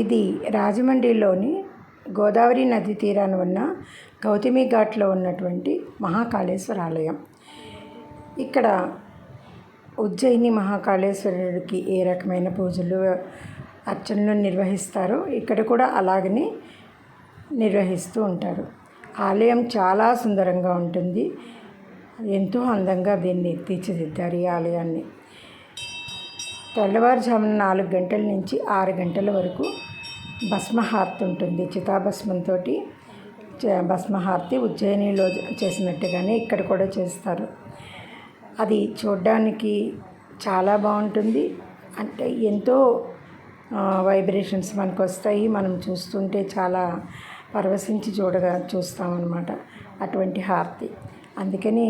ఇది రాజమండ్రిలోని గోదావరి నది తీరాన ఉన్న గౌతమి ఘాట్లో ఉన్నటువంటి మహాకాళేశ్వర ఆలయం. ఇక్కడ ఉజ్జయిని మహాకాళేశ్వరుడికి ఏ రకమైన పూజలు అర్చనలు నిర్వహిస్తారో ఇక్కడ కూడా అలాగనే నిర్వహిస్తూ ఉంటారు. ఆలయం చాలా సుందరంగా ఉంటుంది. ఎంతో అందంగా దీన్ని తీర్చిదిద్దారు ఈ ఆలయాన్ని. తెల్లవారుజామున 4 గంటల నుంచి 6 గంటల వరకు భస్మహారతి ఉంటుంది. చితాభస్మంతో భస్మహారతి ఉజ్జయినిలో చేసినట్టుగానే ఇక్కడ కూడా చేస్తారు. అది చూడ్డానికి చాలా బాగుంటుంది. అంటే ఎంతో వైబ్రేషన్స్ మనకు వస్తాయి. మనం చూస్తుంటే చాలా పరవశించి చూస్తామన్నమాట అటువంటి హారతి. అందుకని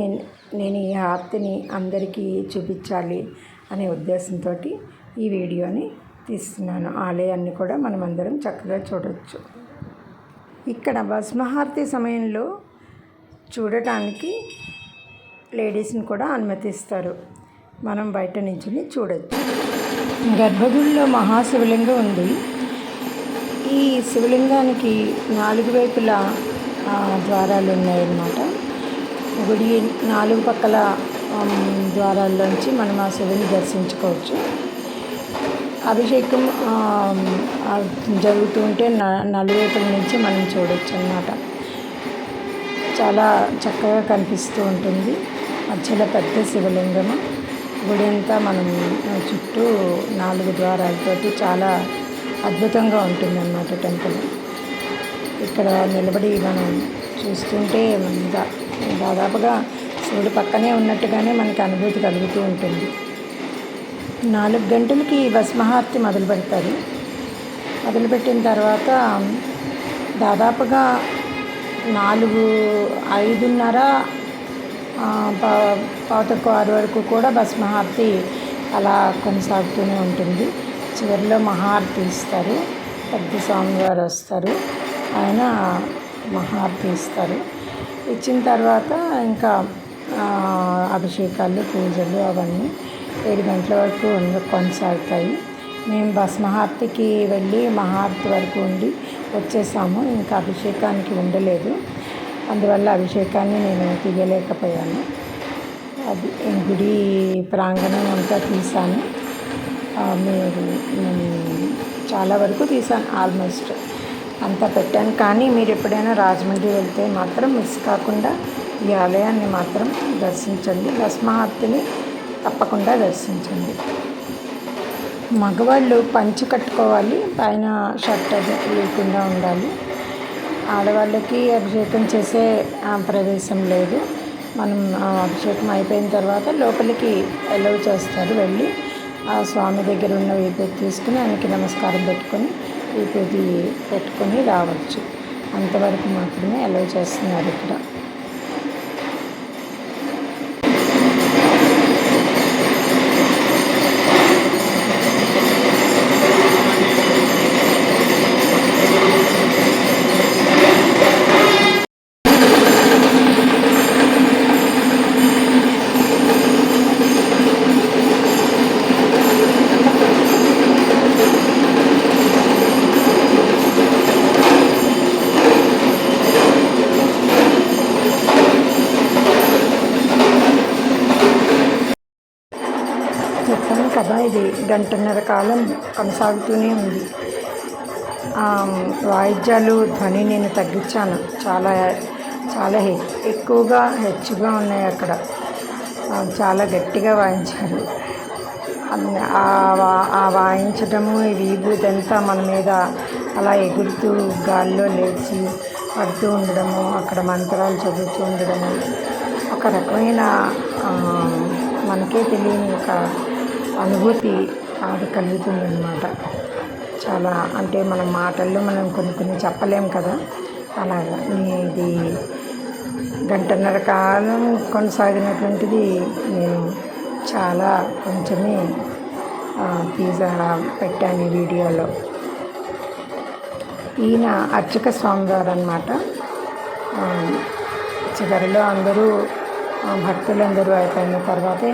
నేను ఈ హారతిని అందరికీ చూపించాలి అనే ఉద్దేశంతో ఈ వీడియోని తీస్తున్నాను. ఆలయాన్ని కూడా మనమందరం చక్కగా చూడవచ్చు. ఇక్కడ భస్మహారతి సమయంలో చూడటానికి లేడీస్ని కూడా అనుమతిస్తారు. మనం బయట నుంచి చూడవచ్చు. గర్భగుడిలో మహాశివలింగం ఉంది. ఈ శివలింగానికి 4 వైపులా ద్వారాలు ఉన్నాయన్నమాట. గుడి 4 పక్కల ద్వారాల్లోంచి మనం ఆ శివుని దర్శించుకోవచ్చు. అభిషేకం జరుగుతూ ఉంటే నలువైపుల నుంచి మనం చూడవచ్చు అన్నమాట. చాలా చక్కగా కనిపిస్తూ ఉంటుంది. మధ్యలో పెద్ద శివలింగము. గుడి అంతా మనం చుట్టూ 4 ద్వారాలతోటి చాలా అద్భుతంగా ఉంటుందన్నమాట టెంపుల్. ఇక్కడ నిలబడి మనం చూస్తుంటే దాదాపుగా శివుడు పక్కనే ఉన్నట్టుగానే మనకి అనుభూతి కలుగుతూ ఉంటుంది. 4 గంటలకి భస్మహారతి మొదలు పెడతారు. మొదలుపెట్టిన తర్వాత దాదాపుగా 5:30 పావుతక్కువ 6 వరకు కూడా భస్మహారతి అలా కొనసాగుతూనే ఉంటుంది. చివరిలో మహారతి ఇస్తారు. పెద్ద స్వామివారు వస్తారు. ఆయన మహారతి ఇస్తారు. ఇచ్చిన తర్వాత ఇంకా అభిషేకాలు పూజలు అవన్నీ 7 గంటల వరకు కొనసాగుతాయి. మేము భస్మహారతికి వెళ్ళి మహారతి వరకు ఉండి వచ్చేసాము. ఇంకా అభిషేకానికి ఉండలేదు. అందువల్ల అభిషేకాన్ని నేను తీయలేకపోయాను. అది గుడి ప్రాంగణం అంతా తీశాను. చాలా వరకు తీశాను. ఆల్మోస్ట్ అంతా పెట్టాను. కానీ మీరు ఎప్పుడైనా రాజమండ్రి వెళ్తే మాత్రం మిస్ కాకుండా ఈ ఆలయాన్ని మాత్రం దర్శించండి. భస్మహారతిని తప్పకుండా దర్శించండి. మగవాళ్ళు పంచి కట్టుకోవాలి. పైన షర్ట్ అది లేకుండా ఉండాలి. ఆడవాళ్ళకి అభిషేకం చేసే ప్రవేశం లేదు. మనం అభిషేకం అయిపోయిన తర్వాత లోపలికి అలౌ చేస్తారు. వెళ్ళి ఆ స్వామి దగ్గర ఉన్న విభూతి తీసుకుని ఆయనకి నమస్కారం పెట్టుకొని విభూతి పెట్టుకొని రావచ్చు. అంతవరకు మాత్రమే అలౌ చేస్తున్నారు ఇక్కడ. చెప్పాను కదా, ఇది 1.5 గంటల కాలం కొనసాగుతూనే ఉంది. వాయిద్యాలు ధ్వని నేను తగ్గించాను. చాలా చాలా హెచ్చుగా ఉన్నాయి అక్కడ. చాలా గట్టిగా వాయించారు. ఆ వాయించడము ఈ విభూతి అంతా మన మీద అలా ఎగురుతూ గాల్లో లేచి పడుతూ ఉండడము, అక్కడ మంత్రాలు చదువుతూ ఉండడము, ఒక రకమైన మనకే తెలియని ఒక అనుభూతి అది కలుగుతుందన్నమాట. చాలా అంటే మన మాటల్లో మనం కొన్ని చెప్పలేం కదా. అలాగా ఇది 1.5 గంటల కాలం కొనసాగినటువంటిది నేను చాలా కొంచెమే పెట్టాను ఈ వీడియోలో. ఈయన అర్చక స్వామివారు అన్నమాట. చివరిలో అందరూ భక్తులందరూ అయిపోయిన తర్వాతే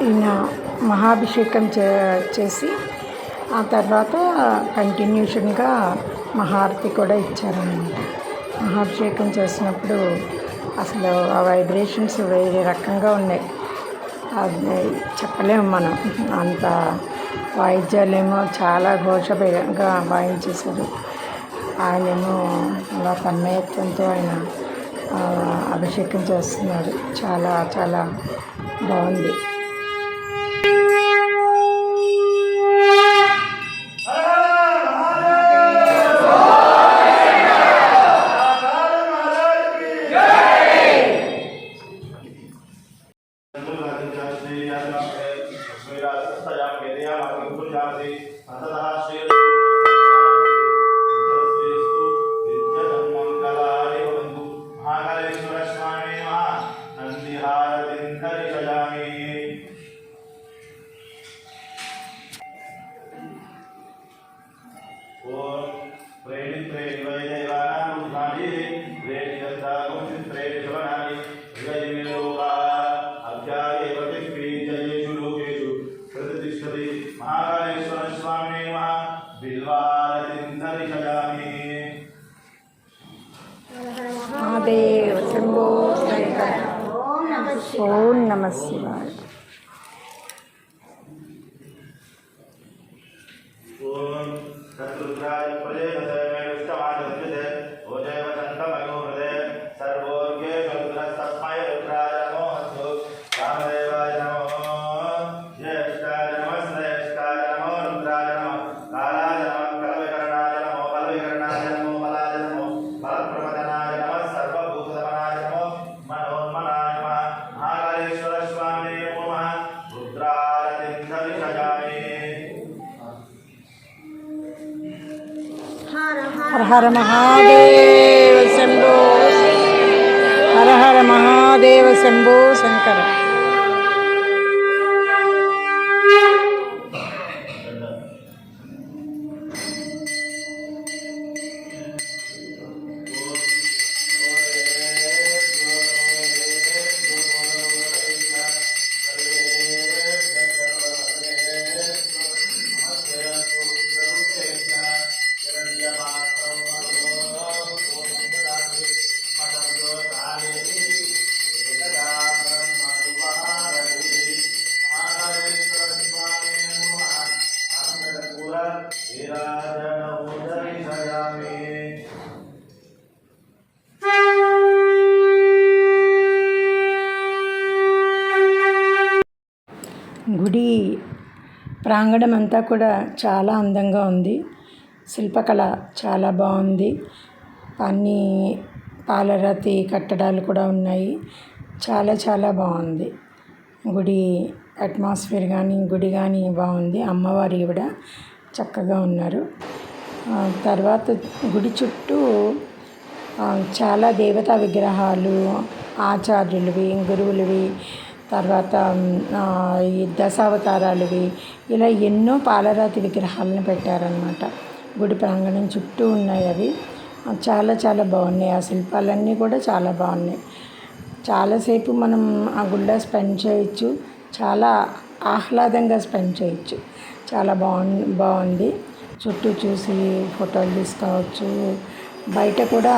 ఈయన మహాభిషేకం చేసి ఆ తర్వాత కంటిన్యూషన్గా మహారతి కూడా ఇచ్చారన్నమాట. మహాభిషేకం చేసినప్పుడు అసలు ఆ వైబ్రేషన్స్ వేరే రకంగా ఉన్నాయి. అది చెప్పలేము మనం. అంత వాయిద్యాలేమో చాలా ఘోషగా వాయించేశారు. ఆయనేమో అలా తన్మయత్వంతో ఆయన అభిషేకం చేస్తున్నాడు. చాలా చాలా బాగుంది. महादेव शंभो शंकर। ओम नमः शिवाय। हर हर महादेव शंभो। हर हर महादेव शंभो शंकर। గుడి ప్రాంగణం అంతా కూడా చాలా అందంగా ఉంది. శిల్పకళ చాలా బాగుంది. అన్ని పాలరాతి కట్టడాలు కూడా ఉన్నాయి. చాలా చాలా బాగుంది. గుడి అట్మాస్ఫియర్ కానీ గుడి కానీ బాగుంది. అమ్మవారు ఈవిడ చక్కగా ఉన్నారు. తర్వాత గుడి చుట్టూ చాలా దేవతా విగ్రహాలు, ఆచార్యులవి, గురువులవి, తర్వాత ఈ దశావతారాలవి, ఇలా ఎన్నో పాలరాతి విగ్రహాలను పెట్టారనమాట. గుడి ప్రాంగణం చుట్టూ ఉన్నాయి. అవి చాలా చాలా బాగున్నాయి. ఆ శిల్పాలన్నీ కూడా చాలా బాగున్నాయి. చాలాసేపు మనం ఆ గుడిలో స్పెండ్ చేయొచ్చు. చాలా ఆహ్లాదంగా స్పెండ్ చేయొచ్చు. చాలా బాగుంది. చుట్టూ చూసి ఫోటోలు తీసుకోవచ్చు. బయట కూడా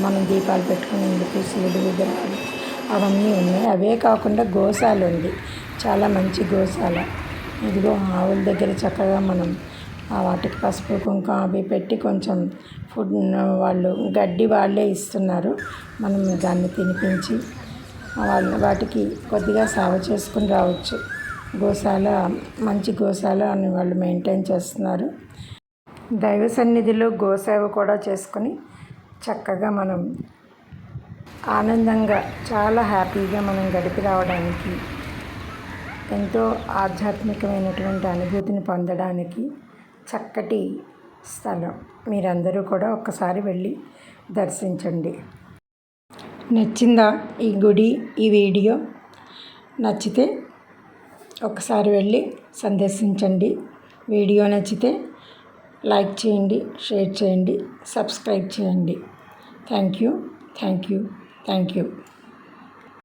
మనం దీపాలు పెట్టుకునేందుకు శివుడి విగ్రహాలు అవన్నీ ఉన్నాయి. అవే కాకుండా గోశాల ఉంది. చాలా మంచి గోశాల. ఇదిగో ఆవుల దగ్గర చక్కగా మనం వాటికి పసుపు కుంకుమ అవి పెట్టి కొంచెం ఫుడ్ వాళ్ళు గడ్డి వాళ్ళే ఇస్తున్నారు. మనం దాన్ని తినిపించి వాటికి కొద్దిగా సేవ చేసుకుని రావచ్చు. గోశాల మంచి గోశాల అని వాళ్ళు మెయింటైన్ చేస్తున్నారు. దైవ సన్నిధిలో గోసేవ కూడా చేసుకొని చక్కగా మనం ఆనందంగా చాలా హ్యాపీగా మనం గడిపి రావడానికి, ఎంతో ఆధ్యాత్మికమైనటువంటి అనుభూతిని పొందడానికి చక్కటి స్థలం. మీరందరూ కూడా ఒక్కసారి వెళ్ళి దర్శించండి. నచ్చిందా ఈ గుడి, ఈ వీడియో? నచ్చితే ఒకసారి వెళ్ళి సందర్శించండి. వీడియో నచ్చితే లైక్ చేయండి, షేర్ చేయండి, సబ్స్క్రైబ్ చేయండి. Thank you.